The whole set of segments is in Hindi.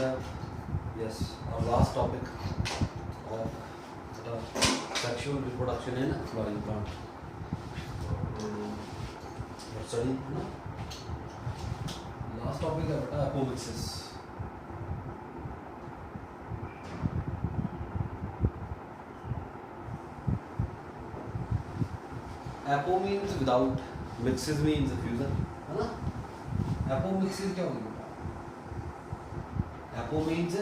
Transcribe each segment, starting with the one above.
have our last topic of the sexual reproduction in flowering plant. Study ना last topic है बेटा apomixis. Apo means without, mixes means fusion, है ना? Apomixis क्या होगी बेटा? Apo means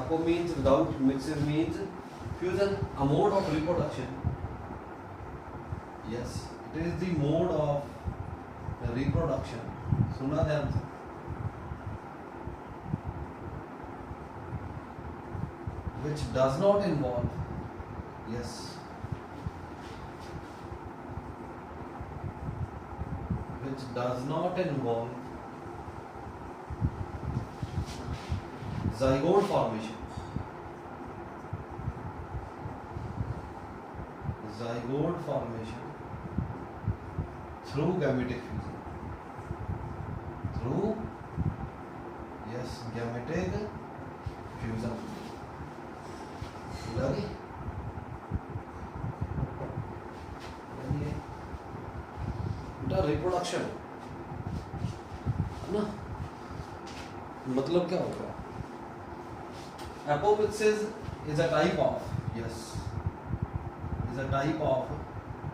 apo means without, mixes means fusion, a mode of reproduction. Yes, it is the mode of reproduction. सुना ध्यान से. Which does not involve, which does not involve zygote formation. Zygote formation through gametic fusion. Through gametic fusion. लगी? बेटा रिप्रोडक्शन है ना, मतलब क्या होगा? Apomixis is a type of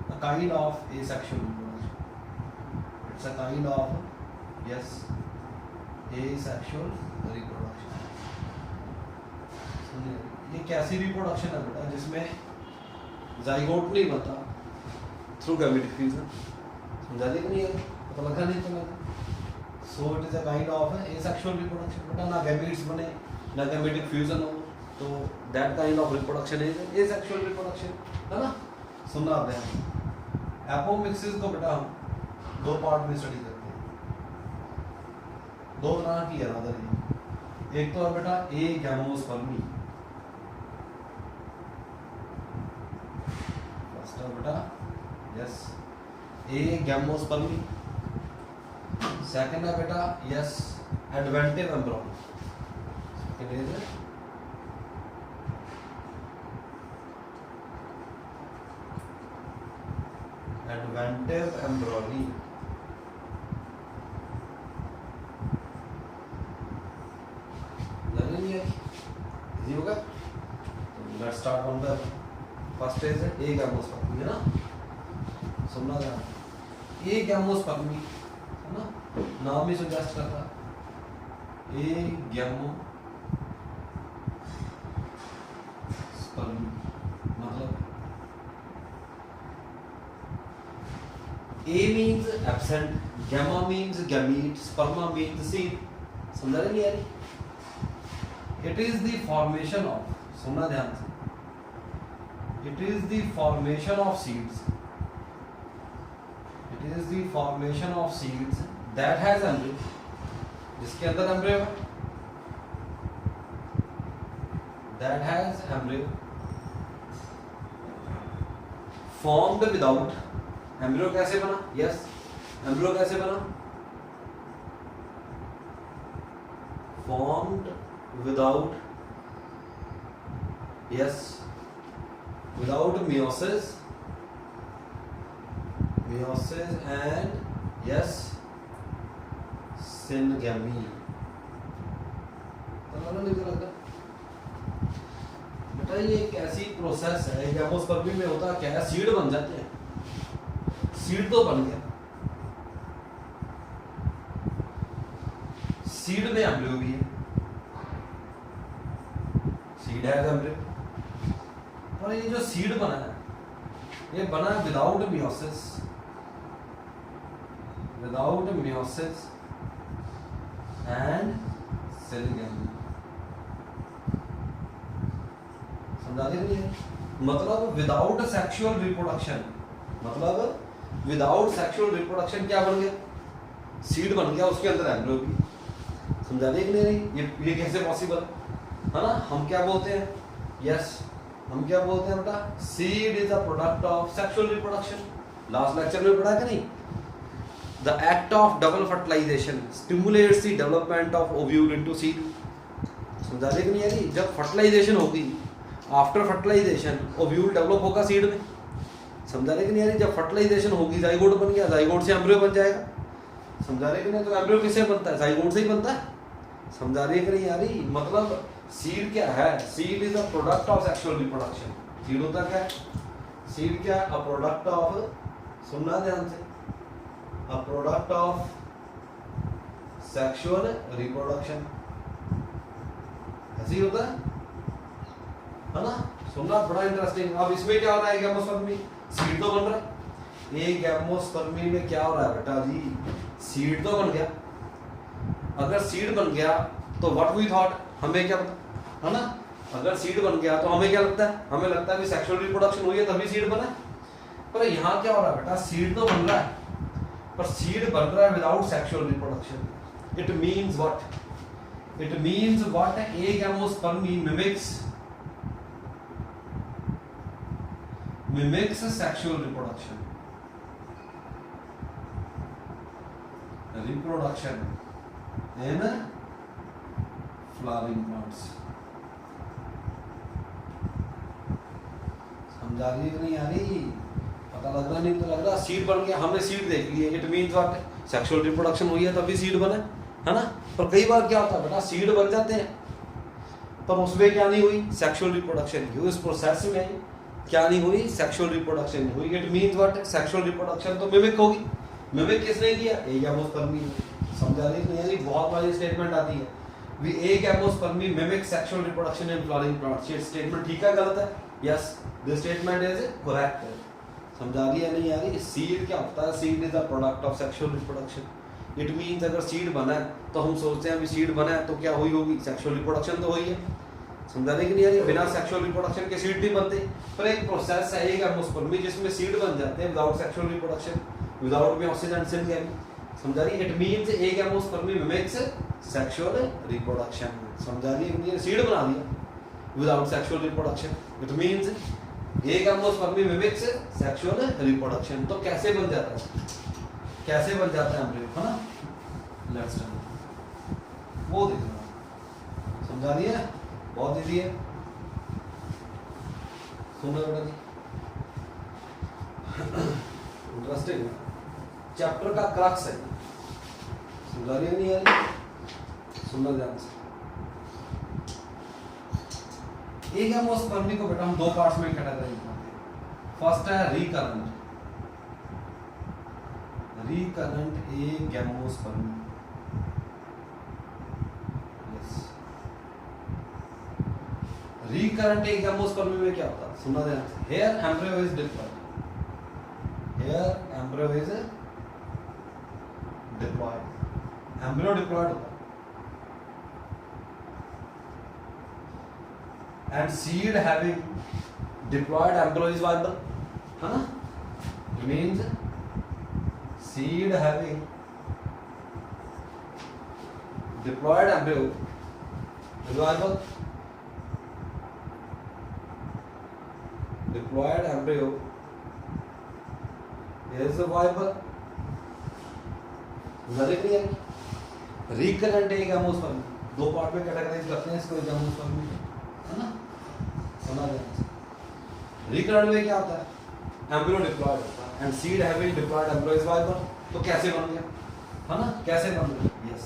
a kind of asexual reproduction. It's a kind of asexual reproduction. ये कैसी रिप्रोडक्शन है बेटा जिसमें जाइगोट नहीं बनता थ्रू गैमेटिक फ्यूजन? समझा दी कि नहीं है? पता लगा नहीं तो लगा. So it is a kind of asexual reproduction. बेटा ना गैमेट्स बने ना गैमेटिक फ्यूजन हो, तो that kind of reproduction is asexual reproduction, है ना? सुनना आप ध्यान. एपोमिक्सिस को बेटा हम दो पार्ट में स्टडी करते हैं. दो तरह की है रादर. एक तो है बेटा ए गैमोस्पर्मी. फर्स्ट है बेटा ए गैमोस्पर्मी. सेकंड है बेटा adventive embryo. Second is adventive embryony. Learning है इजी होगा. Let's start on the first is agamospermy, है ना? सुनना ध्यान. ए गैमोस्पर्मी है ना, नाम ही सजेस्ट करता है. ए गैमोस्पर्मी मतलब a means absent, gamma means gamete, sperma means seed. समझा नहीं यार? It is the formation of, सुनना ध्यान से, it is the formation of seeds. It is the formation of seeds that has embryo, जिसके अंदर embryo है, that has embryo formed without. embryo कैसे बना? embryo कैसे बना? formed without without meiosis and syngamy. बेटा ये एक ऐसी प्रोसेस है, गैमोस्पर्मी में होता क्या है? सीड बन जाते हैं. सीड तो बन गया, सीड में एम्ब्रियो भी है. सीड है एम्ब्रियो, और ये जो सीड बना है ये बना विदाउट मियोसिस एंड सिंगमी. समझा दी नहीं है? मतलब विदाउट सेक्सुअल रिप्रोडक्शन, क्या बन गया? सीड बन गया, उसके अंदर एम्ब्रियो भी. समझा दी नहीं? ये कैसे पॉसिबल है ना? हम क्या बोलते हैं? हम क्या बोलते हैं बेटा? Seed is a product of sexual reproduction. Last lecture में पढ़ा कि नहीं? The act of double fertilization stimulates the development of ovule into seed. समझा रही कि नहीं यारी? जब फर्टिलाइजेशन होगी, आफ्टर फर्टिलाइजेशन ओव्यूल डेवलप होगा सीड में, समझा रहे कि नहीं यारी? जब फर्टिलाइजेशन होगी जाइगोट बन गया, जाइगोट से एम्ब्रियो बन जाएगा, समझा रहे कि नहीं? तो एम्ब्रियो किससे बनता है? जाइगोट से ही बनता है, समझा रही कि नहीं यारी? मतलब सीड क्या है? Seed is a product of sexual reproduction. Seed होता क्या है? सीड क्या? अ प्रोडक्ट ऑफ, सुनना ध्यान से, अ प्रोडक्ट ऑफ सेक्सुअल रिप्रोडक्शन, ऐसे ही होता है ना? सुनना, बड़ा इंटरेस्टिंग। अब इसमें क्या हो रहा है? गैमोस्पर्मी, सीड तो बन रहा है। ये गैमोस्पर्मी में क्या हो रहा है बेटा जी? सीड तो बन गया। अगर सीड बन गया तो व्हाट वी थॉट, हमें क्या पता, है ना? अगर सीड बन गया तो हमें क्या लगता है? हमें लगता है कि सेक्सुअल रिप्रोडक्शन हुई है तभी सीड बना। पर यहाँ क्या हो रहा है बेटा? सीड तो बन रहा है, पर सीड बन रहा है without sexual reproduction. It means what? It means what? A gamospermy mimics sexual reproduction. Reproduction in flowering plants. समझा रही है कि नहीं आ रही? पता लग रहा नहीं तो लग रहा। सीड बन गया, हमने सीड देख ली है, it means what? Sexual reproduction हुई है तभी सीड बना, है ना? पर कई बार क्या होता है बेटा? सीड बन जाते हैं पर उसमें क्या नहीं हुई? सेक्सुअल रिप्रोडक्शन की। उस प्रोसेस में क्या नहीं हुई? सेक्सुअल रिप्रोडक्शन नहीं हुई। It means what? Sexual reproduction तो मिमिक होगी। मिमिक किसने किया? ए गैमोस्पर्मी ने। समझा रही नहीं यानी? बहुत बारी स्टेटमेंट आती है V agamospermy mimic sexual reproduction in flowering plants. ये स्टेटमेंट ठीक है गलत है? Yes, this statement is correct. समझा रही है नहीं यारी? सीड क्या होता है? Seed is a product of sexual reproduction. It means अगर सीड बना है तो हम सोचते हैं अभी सीड बना है तो क्या हुई होगी? सेक्सुअल रिप्रोडक्शन तो हुई है। समझा रही कि नहीं यारी? बिना सेक्सुअल रिप्रोडक्शन के सीड नहीं बनते। पर एक प्रोसेस है गैमोस्पर्मी जिसमें सीड बन जाते हैं without sexual reproduction, without meiosis and syngamy. समझा रही? It means agamospermy mimics sexual reproduction. समझा रही है? सीड बना दिया without sexual reproduction. It means agamospermy mimics sexual reproduction. तो कैसे बन जाता है? कैसे बन जाता है एम्ब्रियो, है ना? लेट्स डन वो देखना। समझा रही है? बहुत इजी है। सुनो बेटा जी, इंटरेस्टिंग चैप्टर का क्रक्स है। समझा रही है नहीं यार? सुनना ध्यान से। एक गैमोस्पर्मी को बेटा हम दो पार्ट्स में कैटेगराइज करते हैं। फर्स्ट है recurrent. Recurrent agamospermy. Recurrent agamospermy में क्या होता है? सुनना ध्यान से। Here embryo is diploid. Here embryo is diploid. Embryo diploid होता है and seed having diploid embryo is viable, है ना? It means seed having diploid embryo is viable. Diploid embryo is viable. Recurrent एक गैमोस्पर्मी दो पार्ट में कैटेगराइज करते हैं इसको, गैमोस्पर्मी, है ना? समझ आया? रिकरेंट में क्या होता है? एम्ब्रियो डिप्लॉयड होता है and seed having diploid embryo is viable. तो कैसे बन गया, है ना? कैसे बन गया? यस,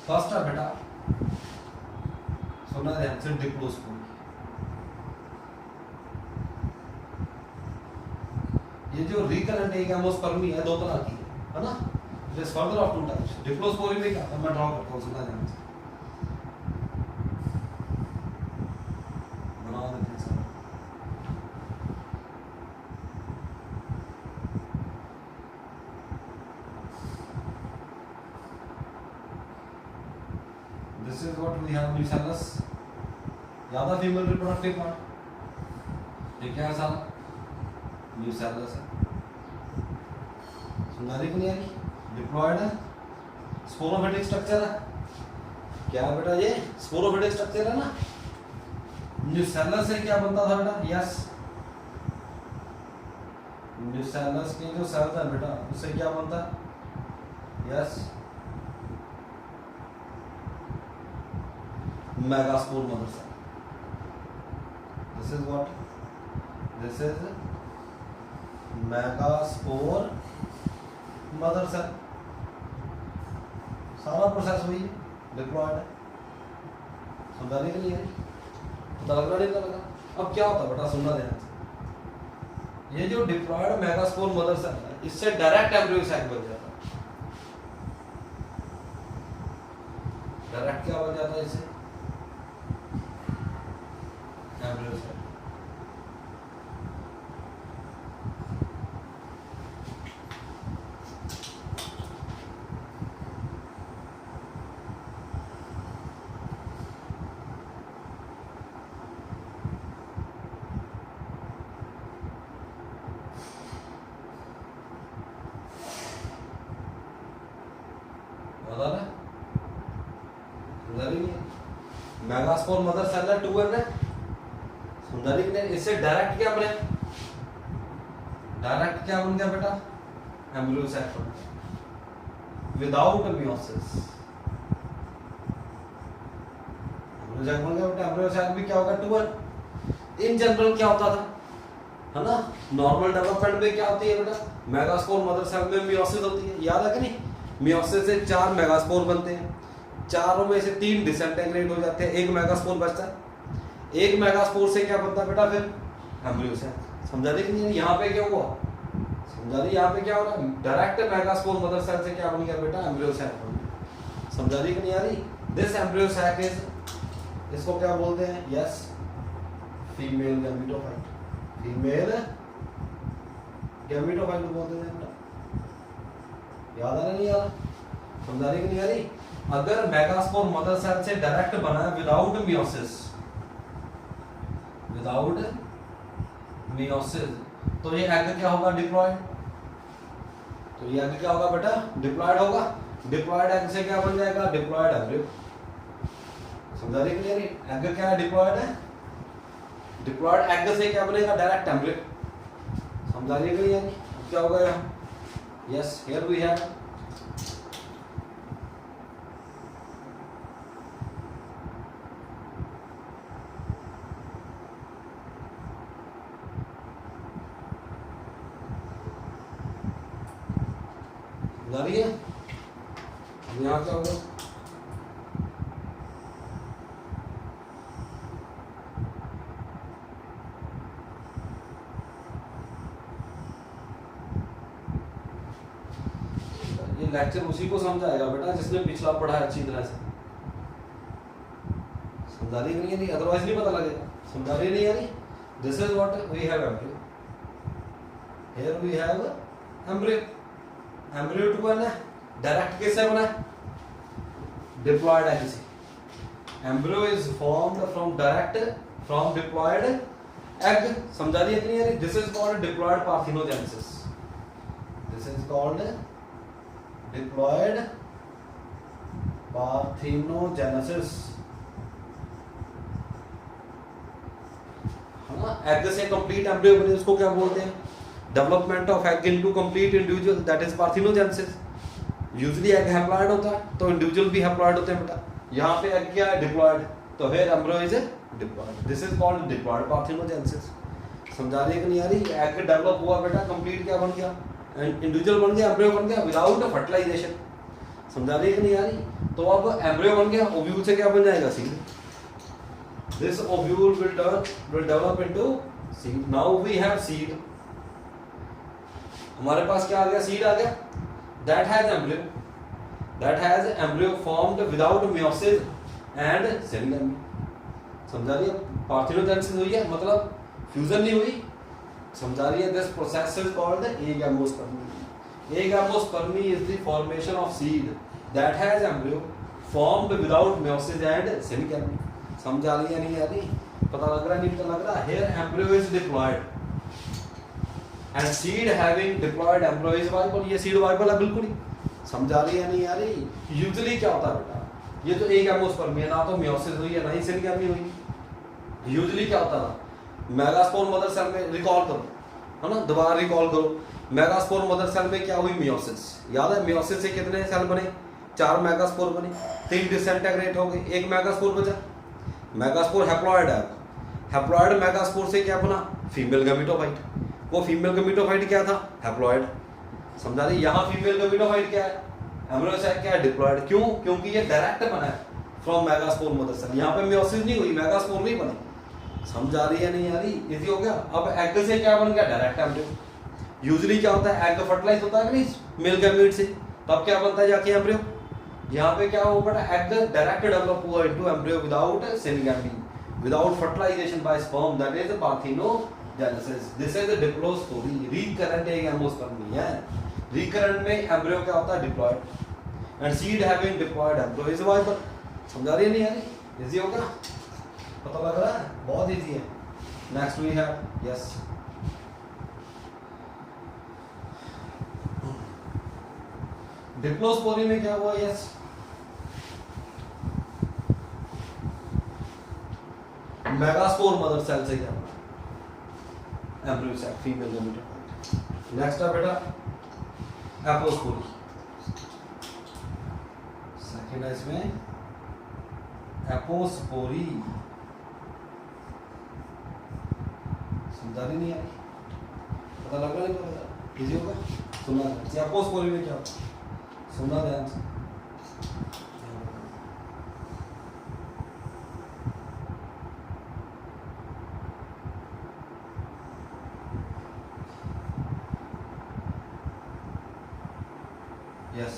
फर्स्ट है बेटा, सुनना ध्यान से, डिप्लोस्पर्मी। ये जो रिकरेंट एक गैमोस्पर्मी है दो तरह की है ना? It is further of two types. Diplospory में क्या था? मैं ड्रॉ करता हूं, सुनना ध्यान से, बना देते हैं sir. This is what we have nucellus, याद है? Female reproductive part. ये क्या है साला? न्यूसेलस है। सुना रही कि नहीं आ रही? डिप्लॉयड है, स्पोरोफिटिक स्ट्रक्चर है। क्या है बेटा? ये स्पोरोफिटिक स्ट्रक्चर है ना? न्यूसेलस से क्या बनता था बेटा? यस, न्यूसेलस के जो सेल था बेटा उससे क्या बनता है? Yes, megaspore mother cell. This is what, this is megaspore mother cell. सारा प्रोसेस वही है, डिप्लॉयड है। समझाने के लिए पता लग रहा नहीं पता लगा। अब क्या होता है बेटा, सुनना ध्यान से। ये जो डिप्लॉयड मेगास्पोर मदर सेल है, इससे डायरेक्ट एम्ब्रियो सैक बन जाता है। डायरेक्ट क्या बन जाता है इससे, embryo sac. Megaspore mother cell है 2n है। समझा रही कि इससे डायरेक्ट क्या बने, डायरेक्ट क्या बन गया बेटा, एम्ब्रियो सैक बन गया विदाउट मियोसिस। एम्ब्रियो सैक बन गया बेटा। एम्ब्रियो सैक भी क्या होगा, 2n। इन जनरल क्या होता था, है ना, नॉर्मल डेवलपमेंट में क्या होती है बेटा, मेगास्पोर मदर सेल में मियोसिस होती है, याद है कि नहीं। मियोसिस से 4 मेगास्पोर बनते हैं, चारों में से 3 डिसइंटीग्रेट हो जाते हैं, 1 मेगास्पोर बचता है। 1 मेगास्पोर से क्या बनता है बेटा, फिर एम्ब्रियो सैक। समझा रही कि नहीं, यहाँ पे क्या हुआ, समझा रही, यहाँ पे क्या हो रहा है, डायरेक्ट मेगास्पोर मदर सेल से क्या बन गया बेटा, एम्ब्रियो सैक बन गया। समझा रही कि नहीं आ रही। दिस एम्ब्रियो सैक इज, इसको क्या बोलते हैं, yes, female gametophyte. Female gametophyte बोलते हैं बेटा। याद आ रहा नहीं यार, समझा रही कि नहीं आ रही। अगर मेगास्पोर मदर सेल से डायरेक्ट बना है विदाउट मियोसिस, विदाउट मियोसिस, तो ये एग क्या होगा, डिप्लॉयड। तो ये एग क्या होगा बेटा, डिप्लॉयड होगा। डिप्लॉयड एग से क्या बन जाएगा, डिप्लॉयड एम्ब्रियो। समझा रही क्लियर, एग क्या है, डिप्लॉयड है। डिप्लॉयड एग से क्या बनेगा, डायरेक्ट एम्ब्रियो। समझा रही क्लियर, क्या होगा यहाँ, यस, हियर वी हैव है। यहाँ क्या होगा, ये लेक्चर उसी को समझाएगा बेटा जिसने पिछला पढ़ा है अच्छी तरह से। समझा रही नहीं है, नहीं अदरवाइज नहीं पता लगेगा। समझा रही नहीं है, नहीं। This is what we have embryo, here we have embryo. Embryo 2n है, डायरेक्ट किससे बना है, डिप्लॉयड एग से। Embryo is formed from direct from diploid egg. समझा रही है कि नहीं, this is called diploid parthenogenesis. This is called diploid parthenogenesis, है ना। एग से कंप्लीट एम्ब्रियो बने, उसको क्या बोलते हैं, development of egg into complete individual, that is parthenogenesis. Usually egg haploid होता है, तो इंडिविजुअल भी हैप्लॉयड होते हैं बेटा। यहाँ पे एग क्या है, डिप्लॉयड, तो फिर embryo is diploid. This is called diploid parthenogenesis. समझा रही है कि नहीं आ रही। एग डेवलप हुआ बेटा, कंप्लीट क्या बन गया, इंडिविजुअल बन गया, एम्ब्रियो बन गया विदाउट फर्टिलाइजेशन। समझा रही है कि नहीं आ रही। तो अब एम्ब्रियो बन गया, ओव्यूल से क्या बन जाएगा, seed. This ovule will develop into seed. Now we have seed. हमारे पास क्या आ गया, सीड आ गया। That has embryo. That has embryo formed without meiosis and semigamy. समझा रही है, पार्थिनोजेनेसिस हुई है, मतलब फ्यूजन नहीं हुई। समझा रही है, this process is called agamospermy. Agamospermy is the formation of seed that has embryo formed without meiosis and semigamy. समझा रही है, नहीं आ रही, पता लग रहा है, नहीं पता लग रहा। Here embryo is diploid and seed having diploid embryo is viable. ये सीड वाइबल है बिल्कुल ही। समझा रही है, नहीं आ रही। यूजुअली क्या होता है बेटा, ये तो एगैमोस्पर्मी है, ना तो meiosis हुई है ना ही सेमिगैमी हुई। यूजुअली क्या होता था, मेगास्पोर मदर सेल में, रिकॉल करो, है ना, दोबारा रिकॉल करो। मेगास्पोर मदर सेल में क्या हुई, मियोसिस। याद है, मियोसिस से कितने सेल बने, 4 मेगास्पोर बने, 3 डिसइंटीग्रेट हो गए, 1 मेगास्पोर बचा। मेगास्पोर हैप्लॉइड है, हैप्लॉइड मेगास्पोर से क्या बना, फीमेल गैमेटोफाइट। वो फीमेल गैमेटोफाइट क्या था, हैप्लॉइड। समझा रही, यहाँ फीमेल गैमेटोफाइट क्या है, एम्ब्रियोसाइट क्या है, डिप्लॉइड। क्यों, क्योंकि ये डायरेक्ट बना है फ्रॉम मेगास्पोर मदर सेल, यहाँ पे मियोसिस नहीं हुई, मेगास्पोर नहीं बने। समझा रही है नहीं आ रही, इजी हो गया। अब एग से क्या बन गया, डायरेक्ट एम्ब्रियो। यूजुअली क्या होता है, एग फर्टिलाइज होता है कि नहीं मेल गैमेट से, तब क्या बनता है जाके एम्ब्रियो। यहाँ पे क्या हुआ बेटा, एग डायरेक्ट डेवलप हुआ into embryo without syngamy, without fertilisation by sperm, that is parthenogenesis. This is the diplospory. Recurrent एक एंजियोस्पर्म है, रिकरेंट में एम्ब्रियो क्या होता है, diploid, and seed having diploid embryo is viable. समझा रही है नहीं यानी, इजी हो गया, पता लग रहा है, बहुत इजी है। नेक्स्ट वी हैव यस, डिप्लोस्पोरी में क्या हुआ, यस मेगास्पोर मदर सेल से क्या बना, एम्ब्रियोसाइट, फीमेल गैमेटोफाइट। नेक्स्ट है बेटा एपोस्पोरी, सेकेंड है इसमें एपोस्पोरी। समझा नहीं है, पता लग रहा है, इजी होगा। सुना एपोस्पोरी में क्या होता है, सुना ध्यान से। Yes,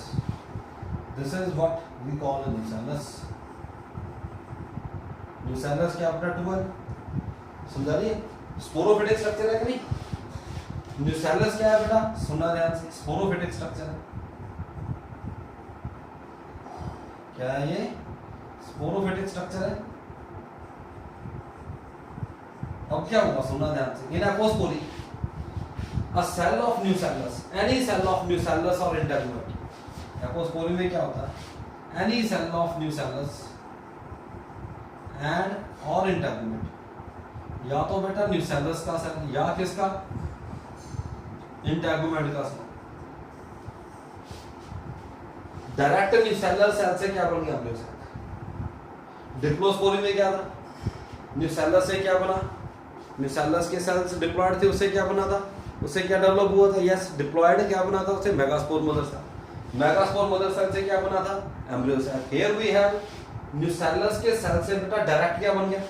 this is what we call a nucellus. nucellus क्या अपना टूल, समझा रही है, स्पोरोफिटिक स्ट्रक्चर है कि नहीं। nucellus क्या है बेटा, सुनना ध्यान से, स्पोरोफिटिक स्ट्रक्चर है। क्या है ये, स्पोरोफिटिक स्ट्रक्चर है। अब क्या हुआ, सुनना ध्यान से, इन apospory a cell of nucellus, any cell of nucellus or integument। Apospory में क्या होता है, any cell of nucellus and or integument, या तो बेटा न्यूसेलस का सेल या किसका, इंटेगुमेंट का सेल। डायरेक्ट न्यूसेलर सेल से क्या बन गया, एम्ब्रियोसाइट। डिप्लोस्पोरी में क्या था, न्यूसेलस से क्या बना, न्यूसेलस के सेल्स डिप्लॉयड थे, उससे क्या बना था, उससे क्या डेवलप हुआ था, यस डिप्लॉयड। क्या बना था उससे, megaspore mother cell. Megaspore mother cell से क्या बना था, embryo sac. Here we have nucellus के सेल से बेटा डायरेक्ट क्या बन गया,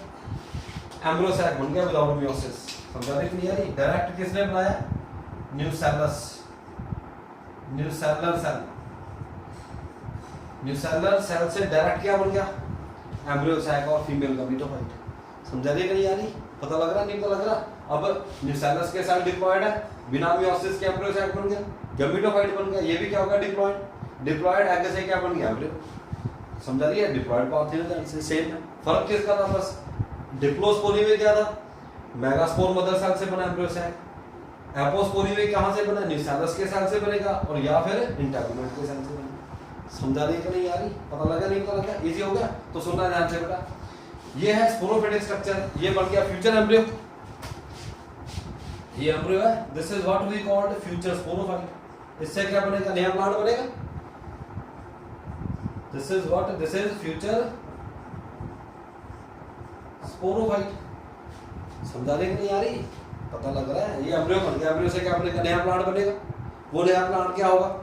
एम्ब्रियोसाइट बन गया विदाउट मियोसिस। समझा रही क्लियर, डायरेक्ट किसने बनाया, nucellus, nucellar cell. Nucellar cell से डायरेक्ट क्या बन गया, एम्ब्रियोसाइट और फीमेल गैमेटोफाइट। समझा रही नहीं यानी, पता लग रहा नहीं, पता लग रहा। अब न्यूसेलस के सेल डिप्लॉयड है, बिना मियोसिस के एम्ब्रियोसाइट बन गया, गैमेटोफाइट बन गया। ये भी क्या होगा, डिप्लॉयड। डिप्लॉयड एग से क्या बन गया, एम्ब्रियो। समझा रही है, डिप्लॉयड पार्थिनोजेनेसिस से सेम है। फर्क किसका था, बस डिप्लोस्पोरी में क्या था, मेगास्पोर मदर सेल से बना एम्ब्रियोसाइट। एपोस्पोरी में कहां से बना, न्यूसेलस के सेल से बनेगा, और या फिर इंटेगुमेंट के सेल से बनेगा। समझा रही है कि नहीं यारी, पता लगा नहीं, पता लगा, इजी हो गया। तो सुनना ध्यान से बेटा, ये है स्पोरोफिटिक स्ट्रक्चर, ये बन गया फ्यूचर एम्ब्रियो। ये एम्ब्रियो है, this is what we called future sporophyte. इससे क्या बनेगा, नया प्लांट बनेगा। This is what, this is future sporophyte. समझा रहे कि नहीं यारी, पता लग रहा है। ये एम्ब्रियो बन गया, एम्ब्रियो से क्या बनेगा, नया प्लांट बनेगा। वो नया प्लांट क्या होगा,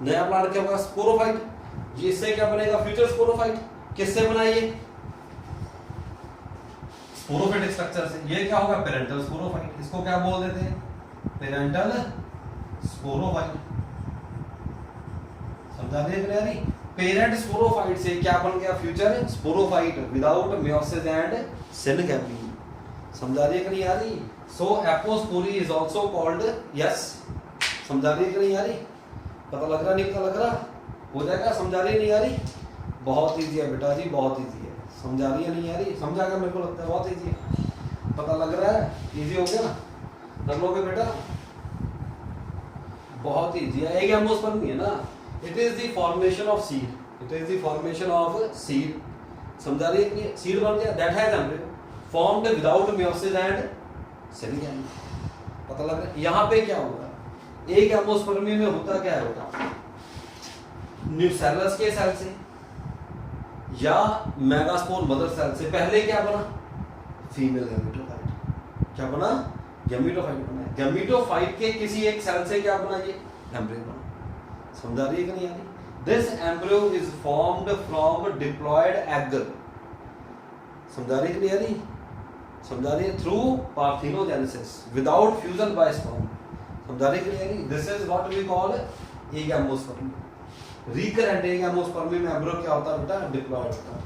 नया प्लांट क्या होगा, स्पोरोफाइट। इससे क्या बनेगा, फ्यूचर स्पोरोफाइट। किससे बना ये, स्पोरोफिटिक स्ट्रक्चर से। ये क्या होगा, पेरेंटल स्पोरोफाइट। इसको क्या बोल देते हैं, पेरेंटल स्पोरोफाइट। समझा रहे कि नहीं, पेरेंट स्पोरोफाइट से क्या बन गया, future sporophyte without meiosis and syngamy. समझा रही है कि नहीं यारी। So apospory is also called, yes समझा रही है कि नहीं यारी, पता लग रहा नहीं, पता लग रहा, हो जाएगा। समझा रही नहीं यारी, बहुत इजी है बेटा जी, बहुत इजी है। समझा रही है नहीं यारी, समझा क्या, मेरे को लगता है बहुत इजी है। पता लग रहा है, इजी हो गया ना, कर लोगे बेटा, बहुत इजी है। एक एम्ब्रियोस्पर्म है ना, it is the formation of seed, it is the formation of seed. समझा रही है कि सीड बन गया, that has embryo formed without meiosis and syngamy. पता लग रहा है। यहाँ पे क्या होगा, एक एम्ब्रियोस्पर्म में होता क्या है बेटा, न्यूसेलस के सेल से या मेगास्पोर मदर सेल से पहले क्या बना, फीमेल गैमेटोफाइट। क्या बना, गैमेटोफाइट बना। गैमेटोफाइट के किसी एक सेल से क्या बना, ये एम्ब्रियो बना। समझा रही है कि नहीं आ रही? This embryo is formed from diploid egg. समझा रही है कि नहीं आ रही? समझा रही है? Through parthenogenesis without fusion by sperm. समझा रही है कि नहीं आ रही? This is what we call agamospermy. Recurrent agamospermy में एम्ब्रियो क्या होता है बेटा, डिप्लॉयड होता है।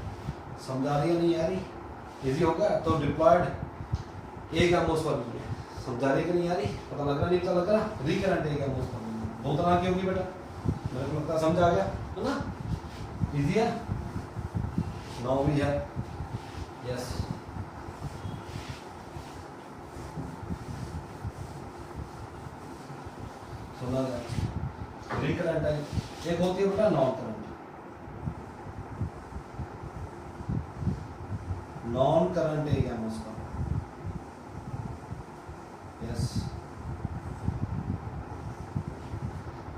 समझा रही है नहीं आ रही? इजी होगा। तो डिप्लॉयड एगैमोस्पर्मी में समझा रही है कि नहीं आ रही? पता लग रहा नहीं, पता लग रहा? रिकरेंट एगैमोस्पर्मी दो तरह की होगी बेटा, मेरे को लगता है समझ आ गया है ना? इजी है। नाउ वी हैव यस सुना जाए रिकरेंट है, एक होती है बेटा non current. Non current agamosperm, yes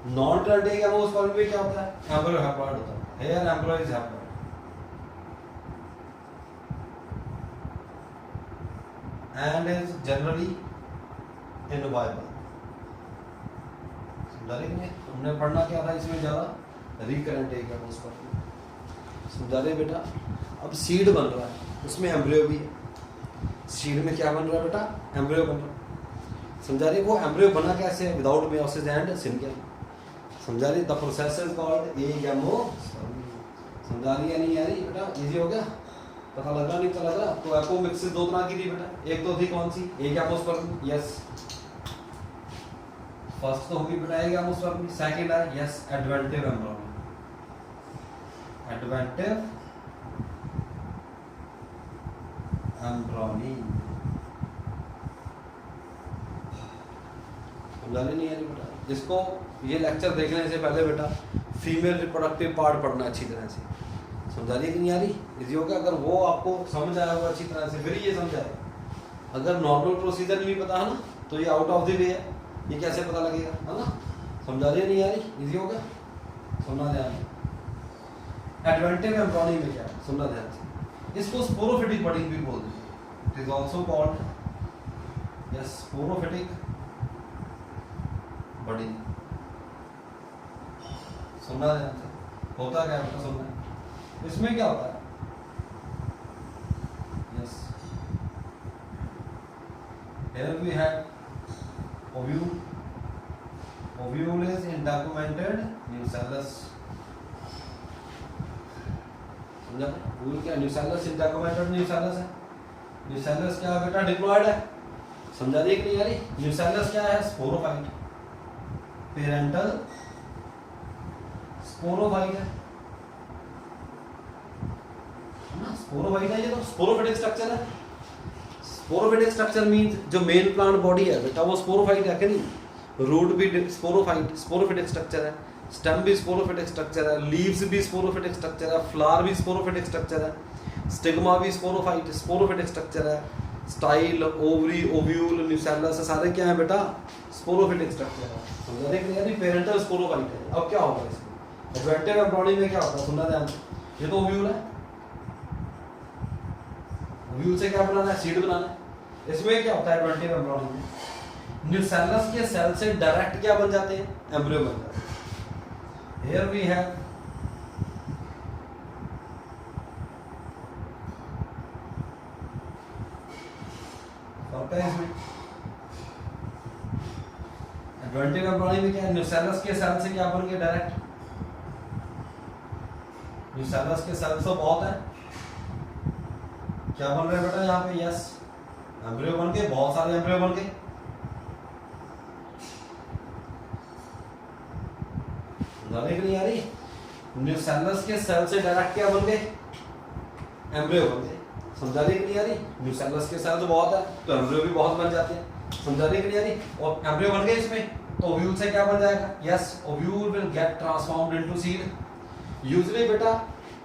non current agamosperm में क्या होता है, एम्ब्रियो हैप्लॉइड होता है। Here embryo is haploid and is generally inviable। समझा रहे कि हमने पढ़ना क्या था इसमें ज़्यादा, रिकरेंट एगैमोस्पर्म। समझा रहे बेटा? अब सीड बन रहा है, उसमें एम्ब्रियो भी है। सीड में क्या बन रहा है बेटा, एम्ब्रियो बन रहा है। समझा रही? वो एम्ब्रियो बना कैसे, विदाउट मेयोसिस एंड सिंकिंग। समझा रही? The process is called agamosperm. समझा रही है नहीं आ रही बेटा? इजी हो गया, पता लग रहा नहीं पता लग रहा? तो एपोमिक्सिस दो तरह की थी बेटा, एक तो थी कौन सी, एगैमोस्पर्म, यस फर्स्ट तो होगी बेटा एगैमोस्पर्म। सेकंड है yes adventive embryo. Adventive embryo समझा नहीं है बेटा? जिसको ये लेक्चर देखने से पहले बेटा फीमेल रिप्रोडक्टिव पार्ट पढ़ना अच्छी तरह से। समझा रही है कि नहीं आ रही? इजी होगा। अगर वो आपको समझ आया होगा अच्छी तरह से, फिर ये समझ आएगा। अगर नॉर्मल प्रोसीजर नहीं पता है ना, तो ये आउट ऑफ द वे है, ये कैसे पता लगेगा, है ना? समझा रही है नहीं आ रही? इजी होगा, सुनना ध्यान से। एडवेंटिव एम्ब्रियो में क्या है, सुनना ध्यान से। इसको स्पोरोफिटिक बडिंग भी बोलते हैं। It is also called yes sporophytic budding. सुनना ध्यान से। होता क्या है सुनना, इसमें क्या होता है, yes here we have ovule। ovule is undocumented nucellus। समझा? ovule क्या, nucellus undocumented nucellus है। nucellus क्या है बेटा, डिप्लॉयड है। समझा रही है कि नहीं आ रही? nucellus क्या है, स्पोरोफाइट, पेरेंटल स्पोरोफाइट है ना? स्पोरोफाइट है ये, तो स्पोरोफिटिक स्ट्रक्चर है। स्पोरोफिटिक स्ट्रक्चर मींस जो मेन प्लांट बॉडी है बेटा वो स्पोरोफाइट है कि नहीं? रूट भी स्पोरोफिटिक स्ट्रक्चर है, स्टेम भी स्पोरोफिटिक स्ट्रक्चर है, लीव्स भी स्पोरोफिटिक स्ट्रक्चर है, फ्लावर भी स्पोरोफिटिक स्ट्रक्चर है, स्टिग्मा भी स्पोरोफिटिक स्ट्रक्चर है, स्टाइल, ओवरी, ओव्यूल, न्यूसेलस सारे क्या है बेटा, स्पोरोफिटिक स्ट्रक्चर है। समझा रहे कि नहीं? पेरेंटल स्पोरोफाइट है। अब क्या होगा इसमें, एडवेंटिव एम्ब्रियो में क्या होता है, सुनना ध्यान से। ये तो ओव्यूल है, ओव्यूल से क्या बनाना है, सीड बनाना है। इसमें क्या होता है एडवेंटिव एम्ब्रियो में, न्यूसेलस के सेल से डायरेक्ट क्या बन जाते हैं, एम्ब्रियो बन जाते हैं। हियर वी हैव फर्क है इसमें। एडवेंटिव एम्ब्रियो में क्या है, न्यूसेलस के सेल से क्या बन गए डायरेक्ट, न्यूसेलस के सेल तो बहुत है, क्या बन रहा है बेटा यहाँ पे, यस एम्ब्रियो बन गए, बहुत सारे एम्ब्रियो बन गए। नहीं आ रही? न्यूसेलस के सेल से डायरेक्ट क्या बन गए, एम्ब्रियो बन गए। समझा रही कि नहीं आ रही? न्यूसेलस के सेल तो बहुत है तो एम्ब्रियो भी बहुत बन जाते हैं। समझा रही कि नहीं आ रही? और एम्ब्रियो बन गए इसमें, तो ओव्यूल से क्या बन जाएगा, yes ovule will get transformed into seed. Usually बेटा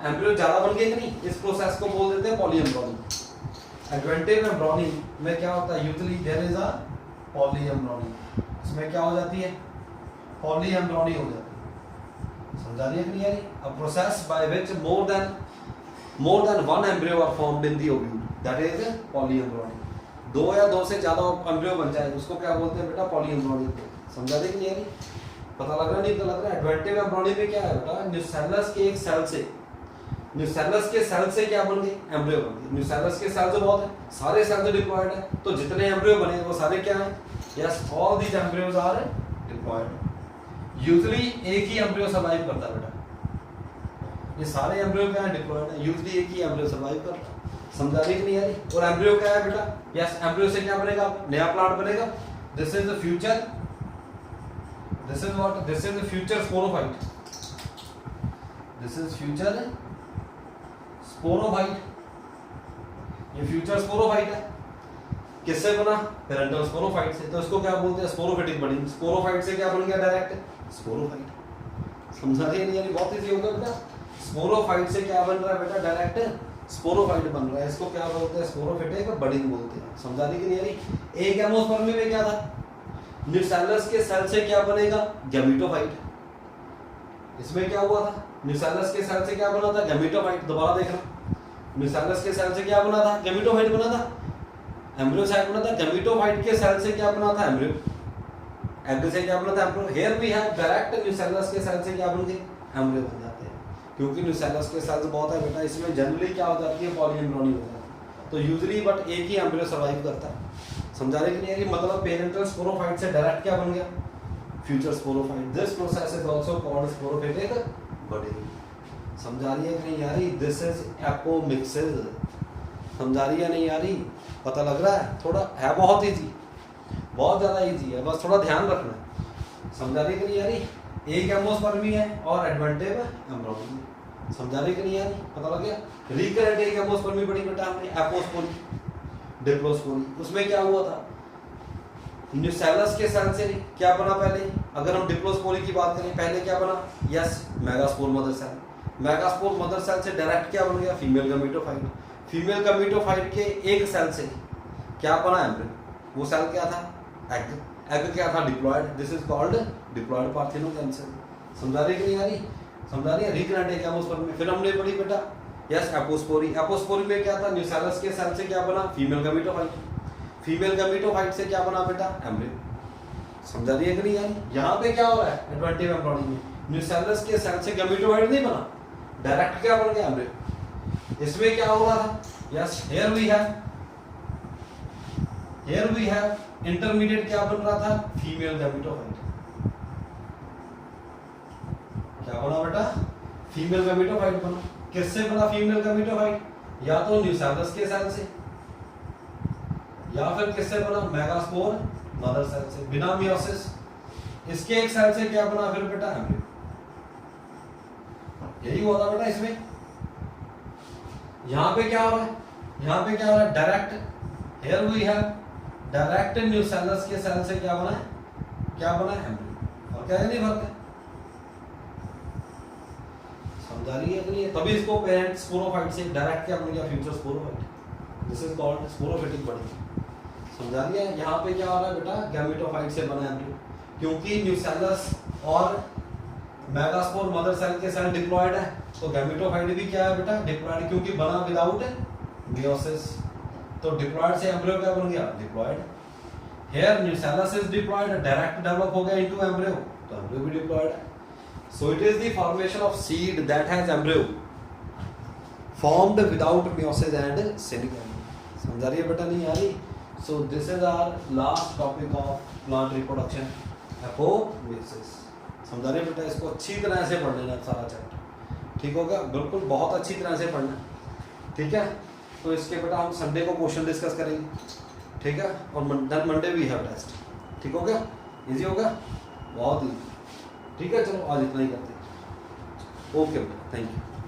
एम्ब्रियो ज्यादा बन गए कि नहीं, इस प्रोसेस को बोल देते हैं पॉलीएम्ब्रियो। एडवेंटिव एम्ब्रियो में क्या होता है, यूजुअली देयर इज अ पॉलीएम्ब्रियो। इसमें क्या हो जाती है, पॉलीएम्ब्रियो हो जाती है। समझा रही है कि नहीं आ रही? A process by which more than more than one embryo are formed in the ovule, that is polyembryonic. दो या दो से ज्यादा एम्ब्रियो बन जाए उसको क्या बोलते हैं बेटा? पॉलीएम्ब्रियोनिक। समझा दे कि नहीं यानी? पता लग रहा नहीं? पता लग रहा है? एडवेंटिव एम्ब्रियोनिक में क्या है बेटा? न्यूसेलस के एक सेल से, न्यूसेलस के सेल से क्या बन गए? एम्ब्रियो बन गए। न्यूसेलस के सेल्स बहुत है, सारे सेल्स डिप्लॉयड है, तो जितने एम्ब्रियो बने वो सारे क्या है? Yes, all these embryos are diploid. Usually एक ही एम्ब्रियो सर्वाइव करता है बेटा, ये सारे एम्ब्रियो क्या है? डिप्लॉयड है। यूजुअली एक ही एम्ब्रियो सर्वाइव करता है। समझा रही कि नहीं यारी? और एम्ब्रियो क्या है बेटा? यस, एम्ब्रियो से क्या बनेगा? नया प्लांट बनेगा। This is the future, this is what? This is the future sporophyte, this is future sporophyte. ये फ्यूचर स्पोरोफाइट है। किससे बना? पेरेंटल स्पोरोफाइट से। तो इसको क्या बोलते हैं? Sporophytic budding. स्पोरोफाइट से क्या बन गया? Direct sporophyte. समझा रही है? यानी बहुत इजी होगा बेटा। स्पोरोफाइट से क्या बन रहा है बेटा? डायरेक्ट स्पोरोफाइट बन रहा है। इसको क्या बोलते हैं? स्पोरोफिटिक बडिंग बोलते हैं। समझा रही कि नहीं यानी? एक एमोस्पर्मी में क्या था? न्यूसेलस के सेल से क्या बनेगा? गैमेटोफाइट। इसमें क्या हुआ था? न्यूसेलस के सेल से क्या बना था? गैमेटोफाइट। दोबारा देखना, न्यूसेलस के सेल से क्या बना था? गैमेटोफाइट बना था। एम्ब्रियो साइट बना था। गैमेटोफाइट के सेल से क्या बना था? एम्ब्रियो। एग से क्या बना था? Embryo. Here we have direct nucellus के सेल से क्या बन गए? एम्ब्रियो बन जाते हैं। क्योंकि न्यूसेलस के सेल्स बहुत है बेटा, इसमें जनरली क्या हो जाती है? पॉलीएम्ब्रियोनिक हो जाती है। तो यूजुअली बट एक ही एम्ब्रियो सर्वाइव करता है। समझा रहे कि नहीं? मतलब पेरेंटल स्पोरोफाइट से डायरेक्ट क्या बन गया? Future sporophyte. This process is also called sporophytic budding. समझा रही है कि नहीं यारी? This is apomixis. समझा रही है नहीं यारी? पता लग रहा है? थोड़ा है बहुत इजी, बहुत ज्यादा इजी है, बस थोड़ा ध्यान रखना है। समझा रही है कि नहीं यारी? एक एमोस्पर्मी है और एडवेंटिव एम्ब्रियोनिक। समझा रही कि नहीं यारी? पता लग गया? रिकरेंट एक एमोस्पर्मी बड़ी बेटा हमने, एपोस्पोरी, डिप्लोस्पोरी। उसमें क्या हुआ था? न्यूसेलस के सेल से क्या बना पहले? अगर हम डिप्लोस्पोरी की बात करें, पहले क्या बना? Yes, megaspore mother cell. Megaspore mother cell से डायरेक्ट क्या बन गया? Female gametophyte. फीमेल गैमेटोफाइट के एक सेल से क्या बना? एम्ब्रियो। वो सेल क्या था? एग। एग क्या था? Diploid. This is called diploid parthenogenesis. समझा रही कि नहीं यारी? समझा रही है? रिकरेंट एक एमोस्पर्मी। फिर हमने पढ़ी बेटा यस एपोस्पोरी। एपोस्पोरी में क्या था? न्यूसेलस के सेल से क्या बना? Female gametophyte. फीमेल गैमेटोफाइट से क्या बना बेटा? एम्ब्रियो। समझा रही है कि नहीं यारी? यहाँ पे क्या हो रहा है? एडवेंटिव एम्ब्रियोनिक में न्यूसेलस के सेल से गैमेटोफाइट नहीं बना, डायरेक्ट क्या बन गया? एम्ब्रियो। इसमें क्या हो रहा था? Yes, here we have intermediate क्या बन रहा था? Female gametophyte. क्या बना बेटा? फीमेल गैमेटोफाइट बना। किससे बना फीमेल गैमेटोफाइट? या तो न्यूसेलस के सेल से या फिर किससे बना? मेगास्पोर मदर सेल से, बिना मियोसिस। इसके एक सेल से क्या बना फिर बेटा? एम्ब्रियो। यही हुआ था बेटा इसमें। यहां पे क्या हो रहा है? यहां पे क्या हो रहा है? Direct, here we have direct nucellus के सेल से क्या बना है? क्या बना है? एम्ब्रियो। और क्या है? नहीं फर्क है। समझा रही है कि नहीं? तभी इसको पेरेंट स्पोरोफाइट से डायरेक्ट क्या बन गया? Future sporophyte. This is called sporophytic budding. समझा रही है? यहाँ पे क्या हो रहा है बेटा? गैमेटोफाइट से बना एम्ब्रियो। क्योंकि न्यूसेलस और मेगास्पोर मदर सेल के सेल डिप्लॉयड है, तो गैमेटोफाइट भी क्या है बेटा? डिप्लॉयड, क्योंकि बना विदाउट मियोसिस। तो डिप्लॉयड से एम्ब्रियो क्या बन गया? Diploid. Here nucellus is diploid, direct develop हो गया इनटू एम्ब्रियो, तो एम्ब्रियो भी डिप्लॉयड है। So it is the formation of seed that has embryo formed without meiosis and sinic embryo. समझा रही है बेटा? नहीं आ रही? So this is our last topic of plant reproduction, apomixis. समझा रही है बेटा? इसको अच्छी तरह से पढ़ लेना सारा चैप्टर, ठीक होगा? बिल्कुल बहुत अच्छी तरह से पढ़ना, ठीक है? तो इसके बेटा हम संडे को क्वेश्चन डिस्कस करेंगे, ठीक है? और मंडे वी हैव टेस्ट, ठीक हो गया? इजी होगा? बहुत इजी, ठीक है? चलो आज इतना ही करते हैं। ओके बेटा, थैंक यू।